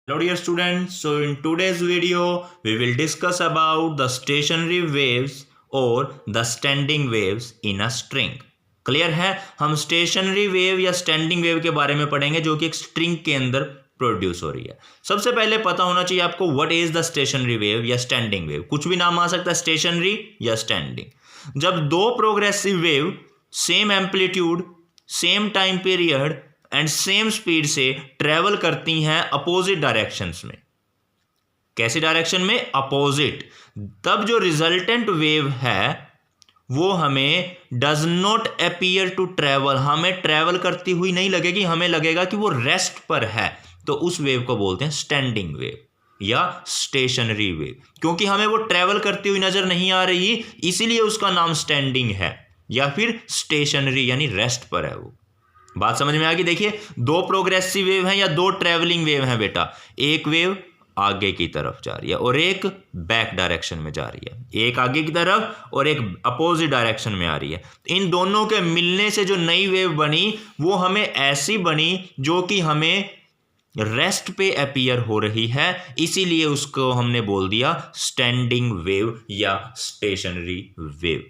Hello dear students, so in today's video we will discuss about the stationary waves or the standing waves in a string. Clear है, हम stationary wave या standing wave के बारे में पढ़ेंगे जो कि एक स्ट्रिंग के अंदर प्रोड्यूस हो रही है। सबसे पहले पता होना चाहिए आपको what is the stationary wave या स्टैंडिंग वेव। कुछ भी नाम आ सकता है, स्टेशनरी या स्टैंडिंग। जब दो progressive wave same amplitude, same time period and same speed से ट्रेवल करती हैं अपोजिट डायरेक्शंस में। कैसी डायरेक्शन में? अपोजिट। तब जो रिजल्टेंट वेव है वो हमें does not appear to travel, हमें ट्रेवल करती हुई नहीं लगेगी, हमें लगेगा कि वो रेस्ट पर है। तो उस वेव को बोलते हैं स्टैंडिंग वेव या स्टेशनरी वेव, क्योंकि हमें वो ट्रेवल करती हुई नजर नहीं आ रही, इसीलिए उसका नाम स्टैंडिंग है। या फिर स्टेशनरी यानी रेस्ट पर है वो। बात समझ में आ गई? देखिए, दो प्रोग्रेसिव वेव हैं या दो ट्रेवलिंग वेव हैं बेटा। एक वेव आगे की तरफ जा रही है और एक बैक डायरेक्शन में जा रही है। एक आगे की तरफ और एक अपोजिट डायरेक्शन में आ रही है। इन दोनों के मिलने से जो नई वेव बनी वो हमें ऐसी बनी जो कि हमें रेस्ट पे अपीयर हो रही है, इसीलिए उसको हमने बोल दिया स्टैंडिंग वेव या स्टेशनरी वेव।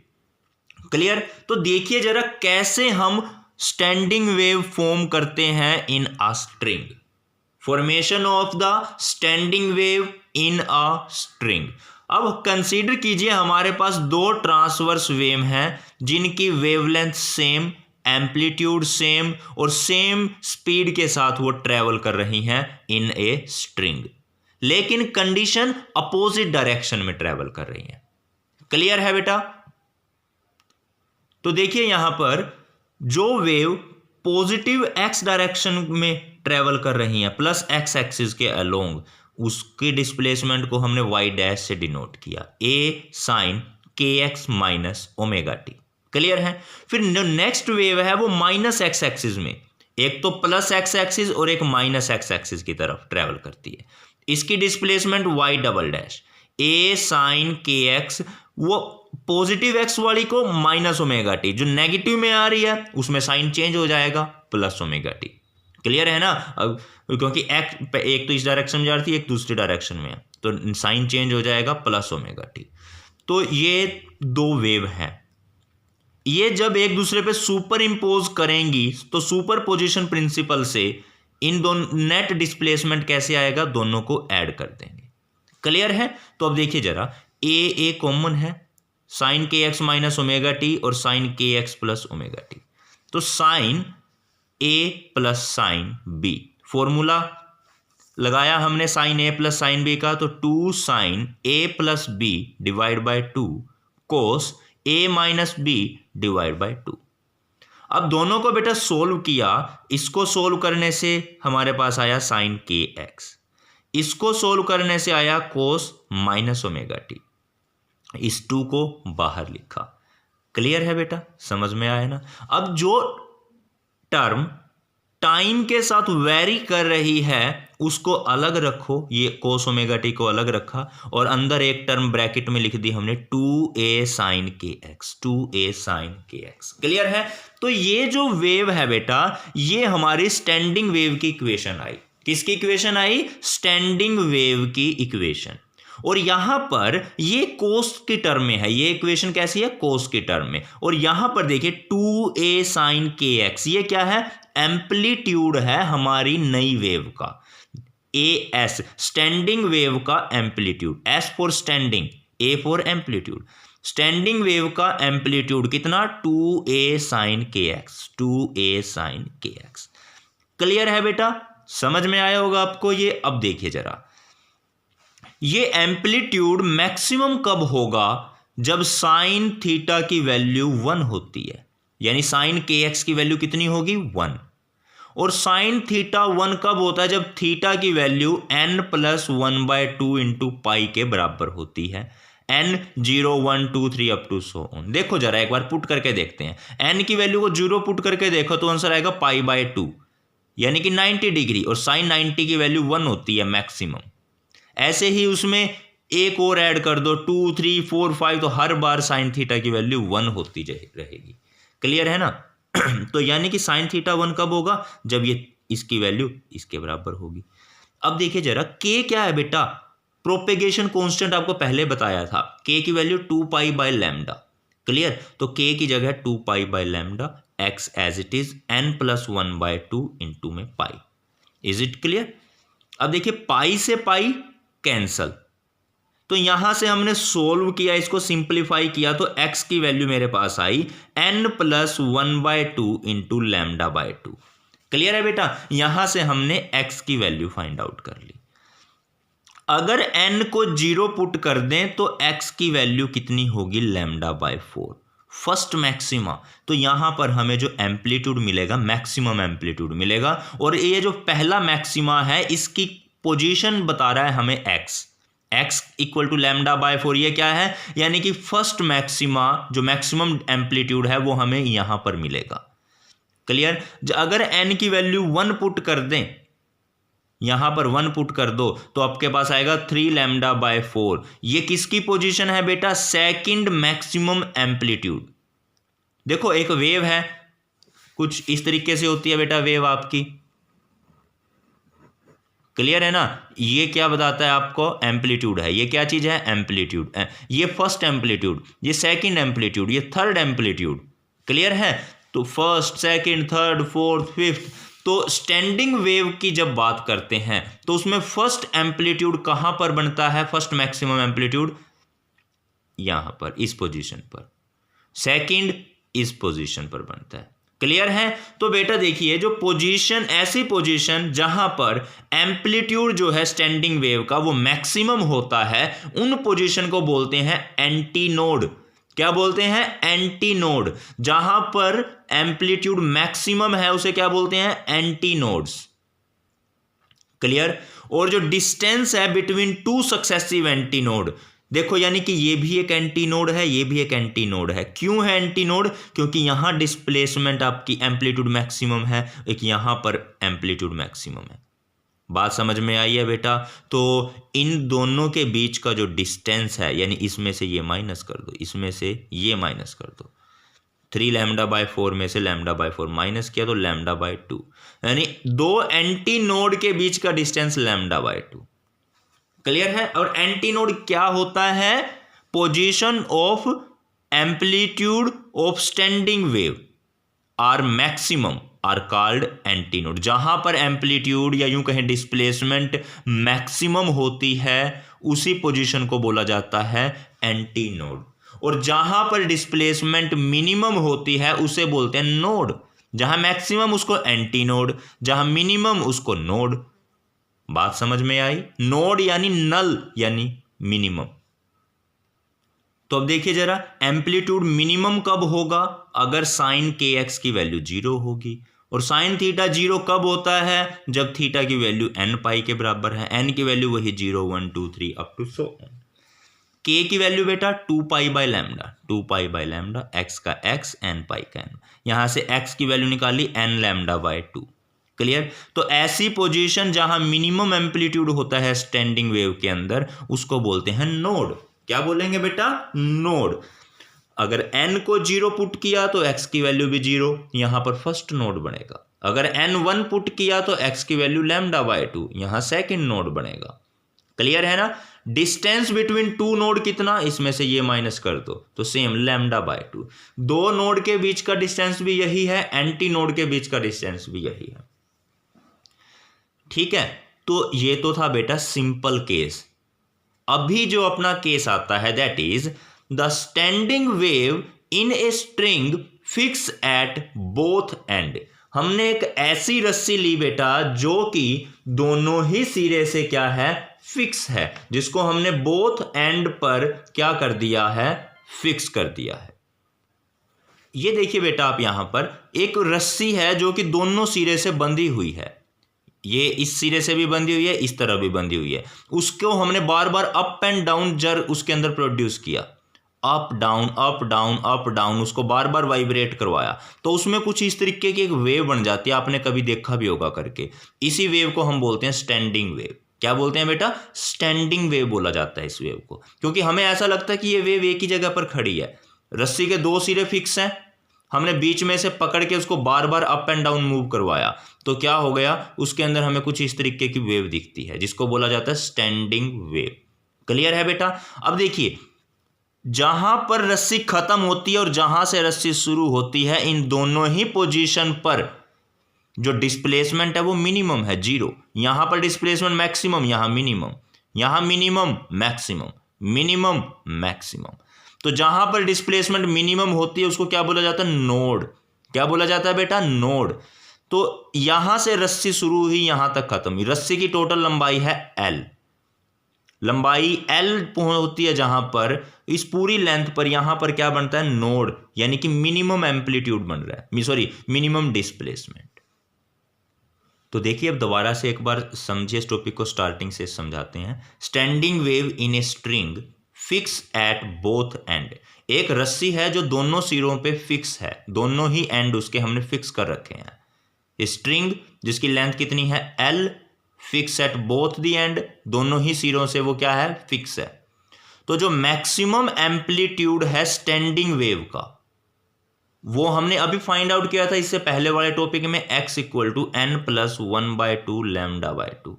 क्लियर? तो देखिए जरा कैसे हम स्टैंडिंग वेव फॉर्म करते हैं in a string. Formation of the standing wave in a string. अब कंसीडर कीजिए हमारे पास दो ट्रांसवर्स वेव हैं जिनकी वेवलेंथ सेम, एम्पलीट्यूड सेम और सेम स्पीड के साथ वो ट्रेवल कर रही हैं इन ए स्ट्रिंग, लेकिन कंडीशन अपोजिट डायरेक्शन में ट्रेवल कर रही हैं। क्लियर है बेटा? तो देखिए यहां पर जो वेव पॉजिटिव एक्स डायरेक्शन में ट्रेवल कर रही है प्लस एक्स एक्सिस के अलोंग, उसकी डिस्प्लेसमेंट को हमने वाई डैश से डिनोट किया, ए sign k x minus omega T. Clear है? फिर जो नेक्स्ट वेव है वो माइनस एक्स एक्सिस में, एक तो प्लस एक्स एक्सिस और एक माइनस एक्स एक्सिस की तरफ ट्रेवल करती है। इसकी डिस्प्लेसमेंट वाई डबल डैश, ए साइन के एक्स, वो पॉजिटिव एक्स वाली को माइनस ओमेगा टी, जो नेगेटिव में आ रही है उसमें साइन चेंज हो जाएगा प्लस ओमेगा टी। क्लियर है ना? अब क्योंकि एक तो इस डायरेक्शन में जा रही है, एक दूसरी डायरेक्शन में है, तो साइन चेंज हो जाएगा प्लस ओमेगा टी। तो ये दो वेव हैं, ये जब एक दूसरे पे सुपर इंपोज करेंगी तो सुपर पोजिशन प्रिंसिपल से इन दोनों नेट डिस्प्लेसमेंट कैसे आएगा, दोनों को ऐड कर देंगे। क्लियर है? तो अब देखिए जरा, ए कॉमन है, sine k x minus omega t और sine k x plus omega t. तो sine A plus sine B, formula लगाया हमने sine A plus sine B का, तो 2 sine A plus B divide by 2 cos A minus B divide by 2। अब दोनों को बेटा सोल्व किया, इसको सोल्व करने से हमारे पास आया साइन के एक्स, इसको सोल्व करने से आया कोस माइनस ओमेगा टी। इस 2 को बाहर लिखा। क्लियर है बेटा? समझ में आया ना? अब जो टर्म टाइम के साथ वेरी कर रही है उसको अलग रखो, ये कोस ओमेगा टी को अलग रखा और अंदर एक टर्म ब्रैकेट में लिख दी हमने 2a sign k x, 2a sign k x. Clear है? तो ये जो वेव है बेटा, ये हमारी स्टैंडिंग वेव की इक्वेशन आई। किसकी इक्वेशन आई? स्टैंडिंग वेव की इक्वेशन। और यहां पर ये कोस की टर्म में है, ये इक्वेशन कैसी है? कोस की टर्म में। और यहां पर देखिए 2a साइन के एक्स, ये क्या है? एम्पलीट्यूड है हमारी नई वेव का। ए एस, स्टैंडिंग वेव का amplitude, S for standing, A for amplitude. Standing wave का एम्पलीट्यूड कितना? 2a sign k x, 2a sign k x. Clear है बेटा? समझ में आया होगा आपको ये। अब देखिए जरा, ये एम्पलीट्यूड मैक्सिमम कब होगा? जब साइन थीटा की वैल्यू 1 होती है, यानी साइन के एक्स की वैल्यू कितनी होगी? 1। और साइन थीटा 1 कब होता है? जब थीटा की value n plus 1/2 into pi के बराबर होती है। n 0 1 2 3 up to so on. देखो जरा एक बार पुट करके देखते हैं, n की वैल्यू को 0 पुट करके देखो तो आंसर आएगा π/2, यानी कि 90 डिग्री, और साइन 90 की वैल्यू 1 होती है मैक्सिमम। ऐसे ही उसमें एक और ऐड कर दो, 2 3 4 5, तो हर बार साइन थीटा की वैल्यू 1 होती रहेगी। क्लियर है ना? तो यानी कि साइन थीटा 1 कब होगा? जब ये इसकी वैल्यू इसके बराबर होगी। अब देखिए जरा के क्या है बेटा, प्रोपेगेशन कांस्टेंट आपको पहले बताया था, के की value 2 pi by lambda. Clear, तो के की जगह 2 pi by lambda, x as it is n+1/2 into में पाई। Is it clear? अब देखिए पाई से पाई कैंसल, तो यहां से हमने सोल्व किया, इसको सिंप्लीफाई किया, तो x की वैल्यू मेरे पास आई n+1/2 इंटू λ/2। क्लियर है बेटा? यहां से हमने x की वैल्यू फाइंड आउट कर ली। अगर n को 0 पुट कर दें तो x की वैल्यू कितनी होगी, λ/4, फर्स्ट मैक्सिमा। तो यहां पर हमें जो एम्पलीट्यूड मिलेगा, मैक्सिमम एम्पलीट्यूड मिलेगा, और ये जो पहला मैक्सिमा है इसकी पोजीशन बता रहा है हमें x इक्वल टू λ/4। ये क्या है, यानी कि फर्स्ट मैक्सिमा जो मैक्सिमम एम्पलीट्यूड है वो हमें यहां पर मिलेगा। क्लियर? अगर n की वैल्यू 1 पुट कर दें, यहां पर 1 पुट कर दो, तो आपके पास आएगा 3 λ/4। ये किसकी पोजीशन है बेटा, सेकंड मैक्सिमम एम्पलीट्यूड। देखो एक वेव है, कुछ इस तरीके से होती है बेटा वेव आपकी। क्लियर है ना? ये क्या बताता है आपको, एम्पलीट्यूड है। ये क्या चीज है, एम्पलीट्यूड। ये फर्स्ट एम्पलीट्यूड, ये सेकंड एम्पलीट्यूड, ये थर्ड एम्पलीट्यूड। क्लियर है? तो first, second, third, fourth, fifth. तो स्टैंडिंग वेव की जब बात करते हैं तो उसमें फर्स्ट एम्पलीट्यूड कहां पर बनता है, फर्स्ट मैक्सिमम एम्पलीट्यूड यहां पर, इस पोजीशन पर। सेकंड इस पोजीशन पर बनता है। क्लियर है? तो बेटा देखिए, जो पोजीशन, ऐसी पोजीशन जहां पर एम्पलीट्यूड जो है स्टैंडिंग वेव का वो मैक्सिमम होता है, उन पोजीशन को बोलते हैं एंटीनोड। क्या बोलते हैं, एंटीनोड। जहां पर एम्पलीट्यूड मैक्सिमम है उसे क्या बोलते हैं, एंटीनोड्स। क्लियर? और जो डिस्टेंस है बिटवीन टू सक्सेसिव एंटीनोड, देखो यानी कि ये भी एक एंटीनोड है, ये भी एक एंटीनोड है। क्यों है एंटीनोड? क्योंकि यहां डिस्प्लेसमेंट आपकी एम्पलीट्यूड मैक्सिमम है, एक यहां पर एम्पलीट्यूड मैक्सिमम है। बात समझ में आई है बेटा? तो इन दोनों के बीच का जो डिस्टेंस है, यानी इसमें से ये माइनस कर दो, इसमें से ये माइनस कर दो, 3 λ/4 में से λ/4 माइनस किया तो λ/2, यानी दो एंटीनोड के बीच का डिस्टेंस λ/2। क्लियर है? और एंटीनोड क्या होता है, position of amplitude of standing wave are maximum are called antinode. जहां पर एम्पलीट्यूड या यूं कहें डिस्प्लेसमेंट मैक्सिमम होती है उसी पोजीशन को बोला जाता है एंटीनोड। और जहां पर डिस्प्लेसमेंट मिनिमम होती है उसे बोलते हैं नोड। जहां मैक्सिमम उसको एंटीनोड, जहां मिनिमम उसको नोड। बात समझ में आई? नोड यानी नल यानी मिनिमम। तो अब देखिए जरा, एम्पलीट्यूड मिनिमम कब होगा, अगर साइन के एक्स की वैल्यू 0 होगी। और साइन थीटा 0 कब होता है, जब थीटा की वैल्यू n पाई के बराबर है। n की वैल्यू वही 0, 1, 2, 3 अप टू सो ऑन। के की वैल्यू बेटा 2 pi by lambda, 2 pi by lambda, x का x, n पाई का n। यहां से x की वैल्यू निकाली n λ/2। क्लियर? तो ऐसी पोजीशन जहां मिनिमम एम्पलीट्यूड होता है स्टैंडिंग वेव के अंदर, उसको बोलते हैं नोड। क्या बोलेंगे बेटा, नोड। अगर n को 0 पुट किया तो x की वैल्यू भी 0, यहां पर फर्स्ट नोड बनेगा। अगर n 1 पुट किया तो x की वैल्यू λ/2, यहां सेकंड नोड बनेगा। क्लियर है ना? डिस्टेंस बिटवीन टू नोड कितना, इसमें से ये माइनस कर दो तो सेम λ/2। दो नोड के बीच का डिस्टेंस भी यही है, एंटी नोड के बीच का डिस्टेंस भी यही है। ठीक है? तो ये तो था बेटा सिंपल केस। अभी जो अपना केस आता है, that is the standing wave in a string fix at both and. हमने एक ऐसी रस्सी ली बेटा जो कि दोनों ही सिरे से क्या है, फिक्स है, जिसको हमने बोथ एंड पर क्या कर दिया है, फिक्स कर दिया है। ये देखिए बेटा, आप यहां पर एक रस्सी है जो कि दोनों सिरे से बंधी हुई है। ये इस सिरे से भी बंधी हुई है, इस तरह भी बंधी हुई है। उसको हमने बार बार अप एंड डाउन जर उसके अंदर प्रोड्यूस किया, up down up down up down, उसको बार बार वाइब्रेट करवाया, तो उसमें कुछ इस तरीके की एक वेव बन जाती है। आपने कभी देखा भी होगा करके। इसी वेव को हम बोलते हैं स्टैंडिंग वेव। क्या बोलते हैं बेटा, स्टैंडिंग वेव बोला जाता है इस वेव को, क्योंकि हमें ऐसा लगता है कि ये वेव एक ही जगह पर खड़ी है। रस्सी के दो सिरे फिक्स हैं हमने बीच में से पकड़ के उसको बार बार अप एंड डाउन मूव करवाया तो क्या हो गया, उसके अंदर हमें कुछ इस तरीके की वेव दिखती है जिसको बोला जाता है स्टैंडिंग वेव। क्लियर है बेटा। अब देखिए जहां पर रस्सी खत्म होती है और जहां से रस्सी शुरू होती है, इन दोनों ही पोजीशन पर जो डिस्प्लेसमेंट है वो मिनिमम है, जीरो। यहां पर डिस्प्लेसमेंट मैक्सिमम, यहां मिनिमम, यहां मिनिमम मैक्सिमम, मिनिमम मैक्सिमम। तो जहां पर डिस्प्लेसमेंट मिनिमम होती है उसको क्या बोला जाता है, नोड। क्या बोला जाता है बेटा, नोड। तो यहां से रस्सी शुरू हुई, यहां तक खत्म हुई। रस्सी की टोटल लंबाई है एल, लंबाई एल होती है जहां पर, इस पूरी लेंथ पर यहां पर क्या बनता है, नोड, यानी कि मिनिमम एम्पलीट्यूड बन रहा है, सॉरी मिनिमम डिस्प्लेसमेंट। तो देखिए अब दोबारा से एक बार समझिए इस टॉपिक को, स्टार्टिंग से समझाते हैं। Standing wave in a string fix at both and. एक रस्सी है जो दोनों सिरों पे फिक्स है, दोनों ही एंड उसके हमने फिक्स कर रखे हैं। स्ट्रिंग जिसकी लेंथ कितनी है, L, fix at both the and, दोनों ही सिरों से वो क्या है, फिक्स है। तो जो मैक्सिमम एम्पलीट्यूड है स्टैंडिंग वेव का वो हमने अभी फाइंड आउट किया था इससे पहले वाले टॉपिक में, x equal to n plus 1/2 lambda by 2।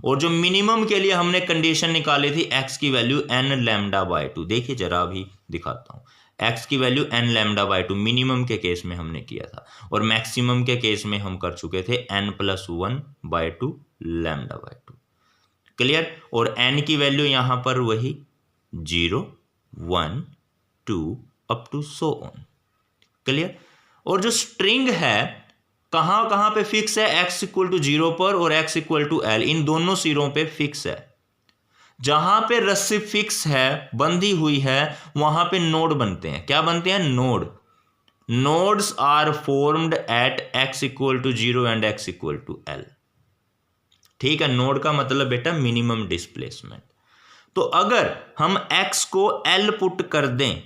और जो मिनिमम के लिए हमने कंडीशन निकाली थी x की वैल्यू n लैम्डा बाय 2। देखिए जरा अभी दिखाता हूं, x की value n lambda by 2 minimum के केस में हमने किया था, और मैक्सिमम के केस में हम कर चुके थे n plus 1/2 lambda by 2। Clear. और n की वैल्यू यहां पर वही 0, 1, 2 up to so on. Clear. और जो स्ट्रिंग है कहां कहां पे फिक्स है, x इक्वल टू 0 पर और x इक्वल टू l, इन दोनों सिरों पे फिक्स है। जहां पे रस्सी फिक्स है, बंधी हुई है, वहां पे नोड बनते हैं। क्या बनते हैं, node. Nodes are formed at x equal to 0 and x equal to l। ठीक है, नोड का मतलब बेटा मिनिमम डिस्प्लेसमेंट। तो अगर हम x को l पुट कर दें,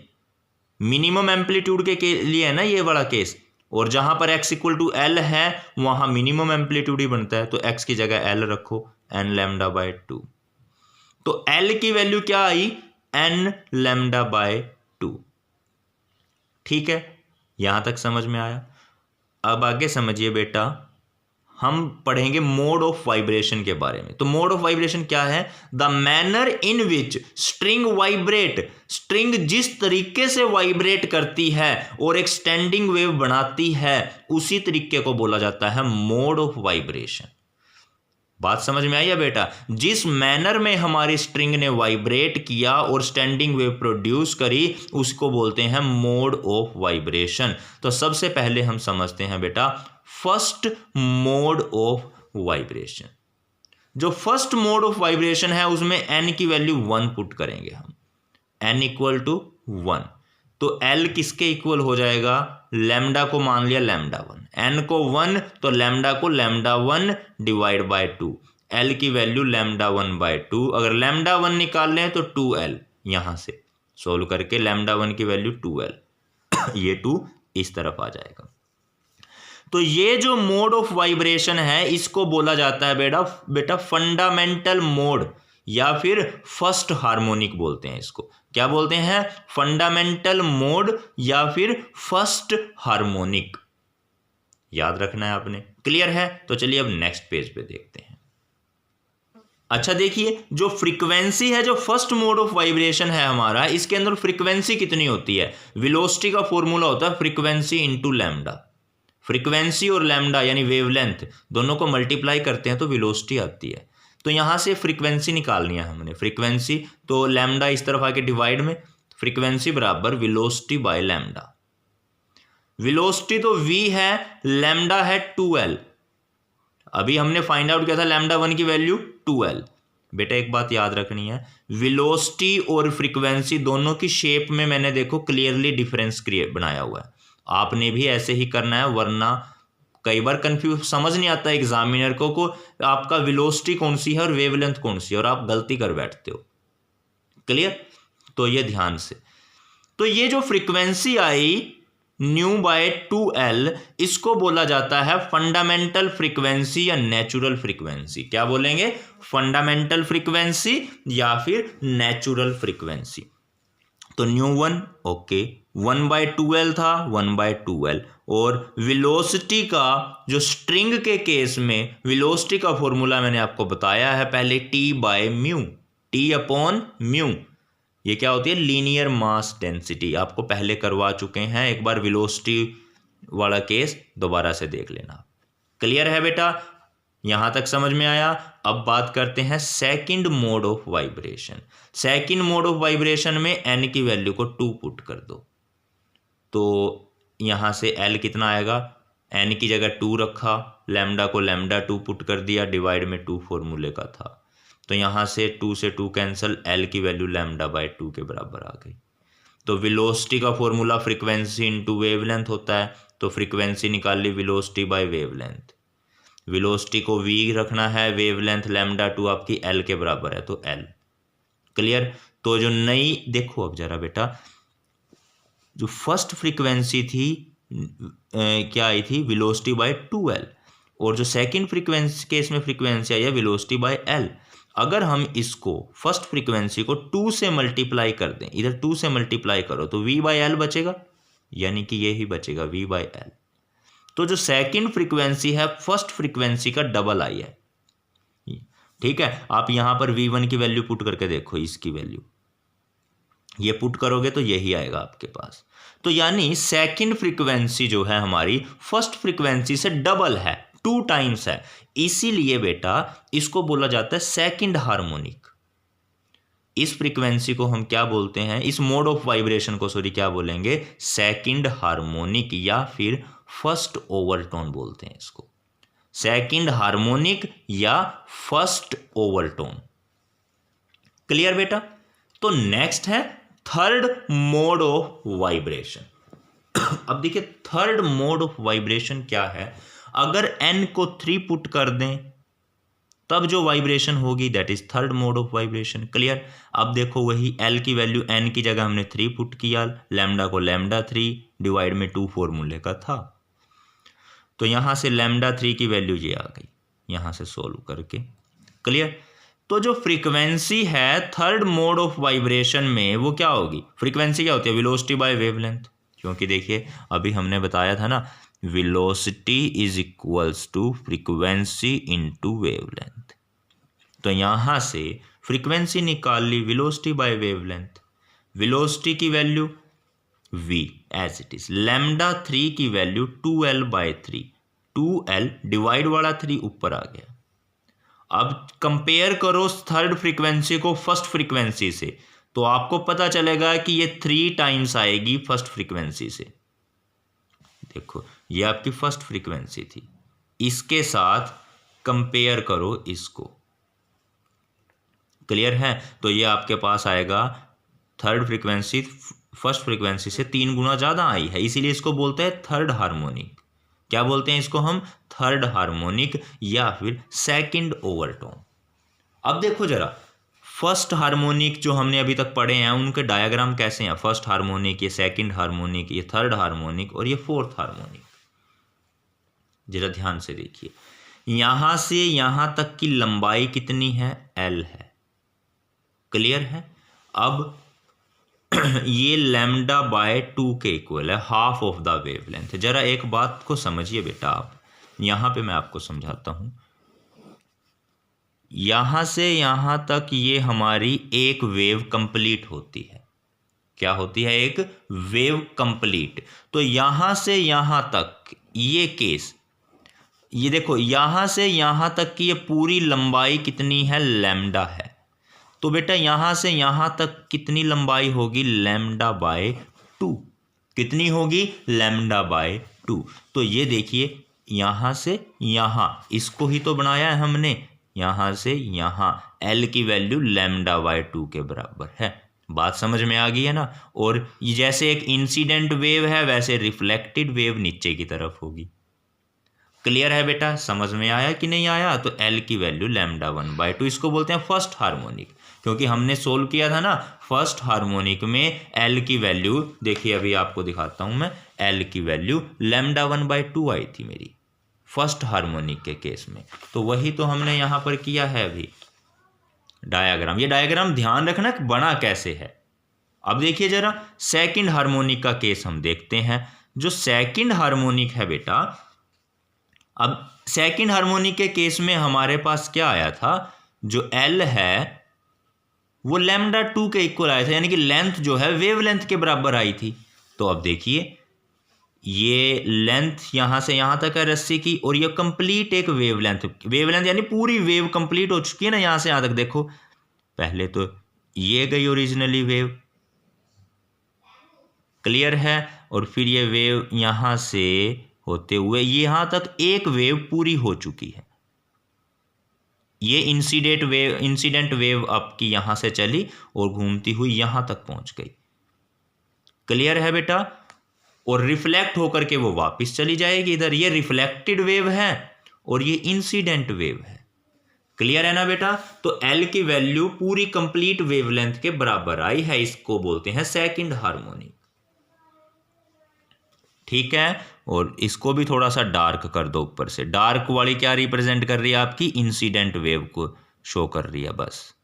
मिनिमम एम्पलीट्यूड के लिए है ना ये वाला केस, और जहां पर x इक्वल टू एल है वहां मिनिमम एम्पलीट्यूड ही बनता है, तो x की जगह l रखो, n लैम्डा बाय 2। तो l की वैल्यू क्या आई, n लैम्डा बाय 2। ठीक है, यहां तक समझ में आया। अब आगे समझिए बेटा, हम पढ़ेंगे मोड ऑफ वाइब्रेशन के बारे में। तो मोड ऑफ वाइब्रेशन क्या है, the manner in which string vibrate. String जिस तरीके से वाइब्रेट करती है और एक स्टैंडिंग वेव बनाती है, उसी तरीके को बोला जाता है मोड ऑफ वाइब्रेशन। बात समझ में आई है बेटा। जिस मैनर में हमारी स्ट्रिंग ने वाइब्रेट किया और स्टैंडिंग वेव प्रोड्यूस करी, उसको बोलते हैं मोड ऑफ वाइब्रेशन। तो सबसे पहले हम समझते हैं बेटा फर्स्ट मोड ऑफ वाइब्रेशन। जो फर्स्ट मोड ऑफ वाइब्रेशन है उसमें n की वैल्यू 1 पुट करेंगे हम, n इक्वल टू 1। तो l किसके इक्वल हो जाएगा, लैम्डा को मान लिया लैम्डा 1, n को 1 तो लैम्डा को लैम्डा 1 डिवाइड बाय 2, l की वैल्यू लैम्डा 1 बाय 2। अगर लैम्डा 1 निकाल लें तो 2l, यहां से सोल्व करके लैम्डा 1 की वैल्यू 2l, ये 2 इस तरफ आ जाएगा। तो ये जो मोड ऑफ वाइब्रेशन है इसको बोला जाता है बेटा फंडामेंटल मोड, या फिर फर्स्ट हार्मोनिक बोलते हैं इसको। क्या बोलते हैं, फंडामेंटल मोड या फिर फर्स्ट हार्मोनिक। याद रखना है आपने। क्लियर है। तो चलिए अब नेक्स्ट पेज पे देखते हैं। अच्छा देखिए, जो फ्रीक्वेंसी है, जो फर्स्ट मोड ऑफ वाइब्रेशन है हमारा, इसके अंदर फ्रीक्वेंसी कितनी होती है, वेलोसिटी का फॉर्मूला होता है फ्रीक्वेंसी इंटू लैम्डा। फ्रीक्वेंसी और लैम्डा यानी वेवलेंथ दोनों को मल्टीप्लाई करते हैं तो वेलोसिटी आती है। तो यहां से फ्रीक्वेंसी निकालनी है हमने। फ्रीक्वेंसी तो लैम्डा इस तरफ आके डिवाइड में, फ्रीक्वेंसी बराबर वेलोसिटी बाय लैम्डा। वेलोसिटी तो v है, लैम्डा है 2l। अभी हमने फाइंड आउट किया था लैम्डा 1 की वैल्यू 2l। बेटा एक बात याद रखनी है, वेलोसिटी और फ्रीक्वेंसी दोनों की शेप में मैंने देखो क्लियरली डिफरेंस बनाया हुआ है। आपने भी ऐसे ही करना है, वरना कई बार कंफ्यूज समझ नहीं आता एग्जामिनर को आपका वेलोसिटी कौन सी है और वेवलेंथ कौन सी है, और आप गलती कर बैठते हो। क्लियर। तो ये ध्यान से, तो ये जो frequency I knew bye 2l, इसको बोला जाता है फंडामेंटल फ्रीक्वेंसी या नेचुरल फ्रीक्वेंसी। क्या बोलेंगे, फंडामेंटल फ्रीक्वेंसी या फिर नेचुरल फ्रीक्वेंसी। तो न्यू वन ओके 1/2L था 1/2L। और वेलोसिटी का जो स्ट्रिंग के केस में वेलोसिटी का फॉर्मूला मैंने आपको बताया है पहले, T/μ, T/μ। ये क्या होती है? Linear mass density. आपको पहले करवा चुके हैं, एक बार वेलोसिटी वाला केस दोबारा से देख लेना। क्लियर है बेटा? यहां तक समझ में आया? अब बात करते हैं second mode of vibration. Second mode of vibration में एन की वैल्यू को 2 पुट कर दो, तो यहां से एल कितना आएगा? एन की जगह 2 रखा, लैम्डा को लैम्डा 2 पुट कर दिया, डिवाइड में 2 फॉर्मूले का था, तो यहां से 2 से 2 कैंसिल, एल की वैल्यू λ/2 के बराबर आ गई। तो वेलोसिटी का फॉर्मूला फ्रीक्वेंसी इनटू वेवलेंथ होता है, तो फ्रीक्वेंसी निकाल ली वेलोसिटी बाय वेवलेंथ। वेलोसिटी को v रखना है, वेवलेंथ λ2 आपकी l के बराबर है, तो l। क्लियर? तो जो नई देखो अब जरा बेटा, जो फर्स्ट फ्रीक्वेंसी थी क्या आई थी? वेलोसिटी बाय 2L, और जो सेकंड फ्रीक्वेंसी केस में फ्रीक्वेंसी आई है वेलोसिटी बाय L। अगर हम इसको फर्स्ट फ्रीक्वेंसी को 2 से मल्टीप्लाई कर दें, इधर 2 से मल्टीप्लाई करो, तो v/L बचेगा, यानी कि ये ही बचेगा v/L। तो जो सेकंड फ्रीक्वेंसी है फर्स्ट फ्रीक्वेंसी का डबल आई है। ठीक है, आप यहां पर v1 की वैल्यू पुट करके देखो, इसकी वैल्यू ये पुट करोगे तो यही आएगा आपके पास। तो यानी सेकंड फ्रीक्वेंसी जो है हमारी फर्स्ट फ्रीक्वेंसी से डबल है, 2 टाइम्स है, इसीलिए बेटा इसको बोला जाता है सेकंड हार्मोनिक। इस फ्रीक्वेंसी को हम क्या बोलते हैं? इस मोड ऑफ वाइब्रेशन को सॉरी क्या बोलेंगे? सेकंड हार्मोनिक, या फिर फर्स्ट ओवरटोन बोलते हैं इसको। सेकंड हार्मोनिक या फर्स्ट ओवरटोन। क्लियर बेटा? तो नेक्स्ट है थर्ड मोड ऑफ वाइब्रेशन। अब देखिए थर्ड मोड ऑफ वाइब्रेशन क्या है? अगर n को 3 पुट कर दें तब जो वाइब्रेशन होगी that is third mode of vibration. Clear? अब देखो वही l की वैल्यू n की जगह हमने 3 पुट किया, लैम्डा को λ3 डिवाइड में 2 फॉर्मूले का था, तो यहां से λ3 की वैल्यू ये आ गई, यहां से सोल्व करके। क्लियर? तो जो फ्रीक्वेंसी है थर्ड मोड ऑफ वाइब्रेशन में वो क्या होगी? फ्रीक्वेंसी क्या होती है? Velocity by wavelength. क्योंकि देखिए अभी हमने बताया था ना, velocity is equals to frequency into wavelength. तो यहां से फ्रीक्वेंसी निकाल ली, वेलोसिटी बाय वेवलेंथ। वेलोसिटी की value v as it is, λ3 की वैल्यू 2L/3, 2L डिवाइड वाला 3 ऊपर आ गया। अब कंपेयर करो थर्ड फ्रीक्वेंसी को फर्स्ट फ्रीक्वेंसी से, तो आपको पता चलेगा कि ये 3 टाइम्स आएगी फर्स्ट फ्रीक्वेंसी से। देखो ये आपकी फर्स्ट फ्रीक्वेंसी थी, इसके साथ कंपेयर करो इसको। क्लियर है? तो ये आपके पास आएगा थर्ड फ्रीक्वेंसी फर्स्ट फ्रीक्वेंसी से 3 गुना ज़्यादा आई है, इसीलिए इसको बोलते हैं थर्ड हार्मोनिक। क्या बोलते हैं इसको हम? थर्ड हार्मोनिक या फिर सेकंड ओवरटोन। अब देखो जरा फर्स्ट हार्मोनिक जो हमने अभी तक पढ़े हैं उनके डायग्राम कैसे हैं? फर्स्ट हार्मोनिक, ये सेकंड हार्मोनिक, ये थर्ड हार्मोनिक और ये फोर्थ हार्मोनिक। जरा ध्यान से देखिए, यहां से यहां तक की लंबाई कितनी है? L है। क्लियर है? अब ये λ/2 के इक्वल है, हाफ ऑफ द वेवलेंथ। जरा एक बात को समझिए बेटा, आप यहां पे मैं आपको समझाता हूं। यहां से यहां तक ये हमारी एक वेव कंप्लीट होती है। क्या होती है? एक वेव कंप्लीट। तो यहां से यहां तक ये केस, ये देखो यहां से यहां तक की ये पूरी लंबाई कितनी है? लैम्डा है। तो बेटा यहां से यहां तक कितनी लंबाई होगी? λ/2। कितनी होगी? λ/2। तो ये देखिए यहां से यहां, इसको ही तो बनाया है हमने, यहां से यहां L की वैल्यू λ/2 के बराबर है। बात समझ में आ गई है ना? और जैसे एक इंसिडेंट वेव है वैसे रिफ्लेक्टेड वेव नीचे की तरफ होगी। क्लियर है बेटा? समझ में आया कि नहीं आया? तो L की वैल्यू λ1/2, इसको बोलते हैं फर्स्ट हार्मोनिक, क्योंकि हमने सोल्व किया था ना फर्स्ट हार्मोनिक में L की वैल्यू, देखिए अभी आपको दिखाता हूं मैं, L की वैल्यू λ1/2 आई थी मेरी फर्स्ट हार्मोनिक के केस में। तो वही तो हमने यहां पर किया है अभी डायग्राम। ये डायग्राम ध्यान रखना बना कैसे है। अब देखिए जरा सेकंड हार्मोनिक का केस हम देखते हैं। जो सेकंड हार्मोनिक है बेटा, अब सेकंड हार्मोनिक के केस में हमारे पास क्या आया था, जो एल है वो लैम्डा 2 के इक्वल आया था, यानी कि लेंथ जो है वेव लेंथ के बराबर आई थी। तो अब देखिए ये लेंथ यहाँ से यहाँ तक है रस्सी की, और ये कंप्लीट एक वेव लेंथ यानी पूरी वेव कंप्लीट हो चुकी है ना यहाँ से यहाँ तक। देखो पहले तो ये गई ओरिजिनली वेव, क्लियर है, और फिर ये वेव यहाँ से होते हुए यहाँ तक एक वेव पूरी हो चुकी है। ये इंसिडेंट वेव आपकी यहाँ से चली और घूमती हुई यहाँ तक पहुँच गई, क्लियर है बेटा, और रिफ्लेक्ट होकर के वो वापस चली जाएगी इधर। ये रिफ्लेक्टेड वेव है और ये इंसिडेंट वेव है, क्लियर है ना बेटा। तो एल की वैल्यू पूरी कंप्लीट वेवलेंथ के बराबर आई है, इसको बोलते हैं सेकंड हार्मोनिक, ठीक है। और इसको भी थोड़ा सा डार्क कर दो, ऊपर से डार्क वाली क्या रिप्रेजेंट कर रही है, आपकी इंसिडेंट वेव को शो कर रही है बस,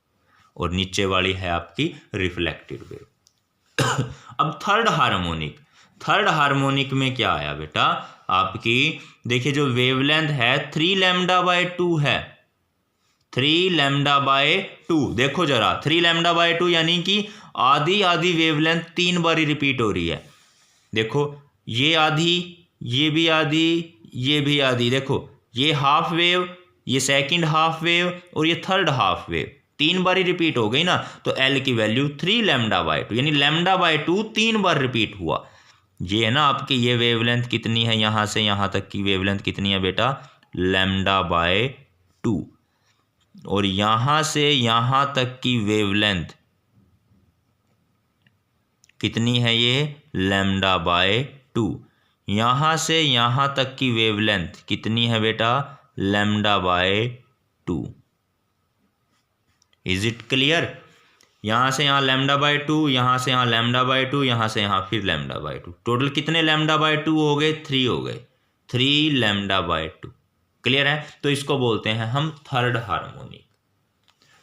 और नीचे वाली है आपकी रिफ्लेक्टेड वेव। अब थर्ड हार्मोनिक में क्या आया बेटा, आपकी देखिए जो वेवलेंथ है 3 λ/2 है, 3 λ/2। देखो जरा 3 λ/2 यानी कि आधी आधी वेवलेंथ 3 बारी रिपीट हो रही है। देखो ये आधी, ये भी आधी, ये भी आधी। देखो ये हाफ वेव, ये सेकंड हाफ वेव और ये थर्ड हाफ वेव 3 बारी रिपीट हो गई ना। तो एल की वैल्यू 3 λ/2 यानी λ/2 3 बार रिपीट हुआ। ये है ना आपकी ये वेवलेंथ कितनी है, यहाँ से यहाँ तक की वेवलेंथ कितनी है बेटा, λ/2, और यहाँ से यहाँ तक की वेवलेंथ कितनी है, ये λ/2। यहाँ से यहाँ तक की वेवलेंथ कितनी है बेटा, λ/2। Is it clear. यहाँ से यहाँ λ/2, यहाँ से यहाँ λ/2, यहाँ से यहाँ फिर λ/2, टोटल कितने λ/2 हो गए, 3 हो गए, 3 λ/2, क्लियर है। तो इसको बोलते हैं हम थर्ड हार्मोनिक।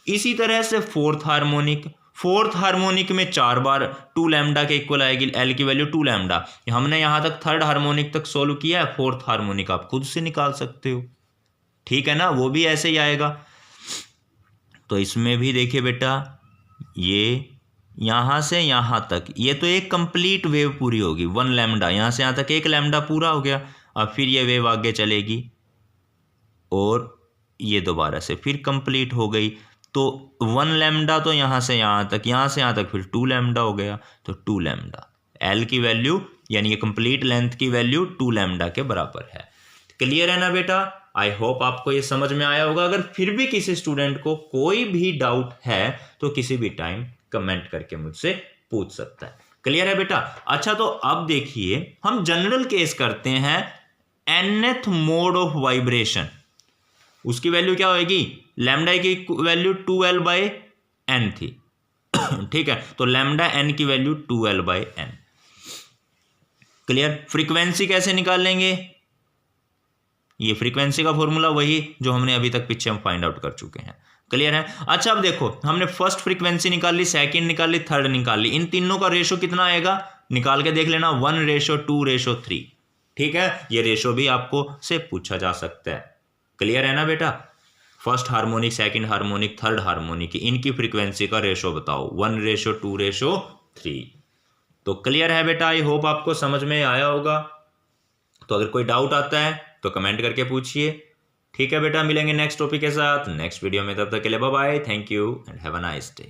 इसी तरह से फोर्थ हार्मोनिक में 4 बार 2 λ के इक्वल आएगी, एल की वैल्यू 2 λ। हमने यहाँ तक थर्ड हार्मोनिक तक सोल्व किया है, फोर्थ हार्मोनिक आप खुद से निकाल सकते हो, ठीक है ना, वो भी ऐसे ही आएगा। तो इसमें भी देखिए बेटा, ये यहाँ से यहाँ तक ये तो एक कंप्लीट वेव पूरी होगी, 1 λ, यहाँ से यहाँ तक 1 λ पूरा हो गया। अब फिर ये वेव आगे चलेगी और ये दोबारा से फिर कंप्लीट हो गई। तो 1 λ तो यहाँ से यहाँ तक फिर 2 λ हो गया, तो 2 λ एल की वैल्यू यानी ये कंप्लीट लेंथ की वैल्यू 2 λ के बराबर है। क्लियर है ना बेटा। आई होप आपको ये समझ में आया होगा। अगर फिर भी किसी स्टूडेंट को कोई भी डाउट है तो किसी भी टाइम कमेंट करके मुझसे पूछ सकता है। क्लियर है बेटा। अच्छा तो अब देखिए हम जनरल केस करते हैं, nth मोड ऑफ वाइब्रेशन, उसकी वैल्यू क्या होगी, लैम्डा की वैल्यू 2l/n थी, ठीक है। तो लैम्डा n की वैल्यू 2l/n। क्लियर। फ्रीक्वेंसी कैसे निकाल लेंगे, ये फ्रीक्वेंसी का फॉर्मूला वही जो हमने अभी तक पीछे हम फाइंड आउट कर चुके हैं। क्लियर है। अच्छा अब देखो हमने फर्स्ट फ्रीक्वेंसी निकाल ली, सेकंड निकाल ली, थर्ड निकाल ली, इन तीनों का रेशो कितना आएगा निकाल के देख लेना, 1:2:3, ठीक है। ये रेशो भी आपको से पूछा जा सकता है। क्लियर है ना बेटा। First harmonic, second harmonic, third harmonic, इनकी फ्रीक्वेंसी का रेशो बताओ, 1:2:3। तो क्लियर है बेटा। आई होप आपको समझ में आया होगा। तो अगर कोई डाउट आता है तो कमेंट करके पूछिए, ठीक है बेटा। मिलेंगे नेक्स्ट टॉपिक के साथ नेक्स्ट वीडियो में, तब तक के लिए bye bye, thank you and have a nice day.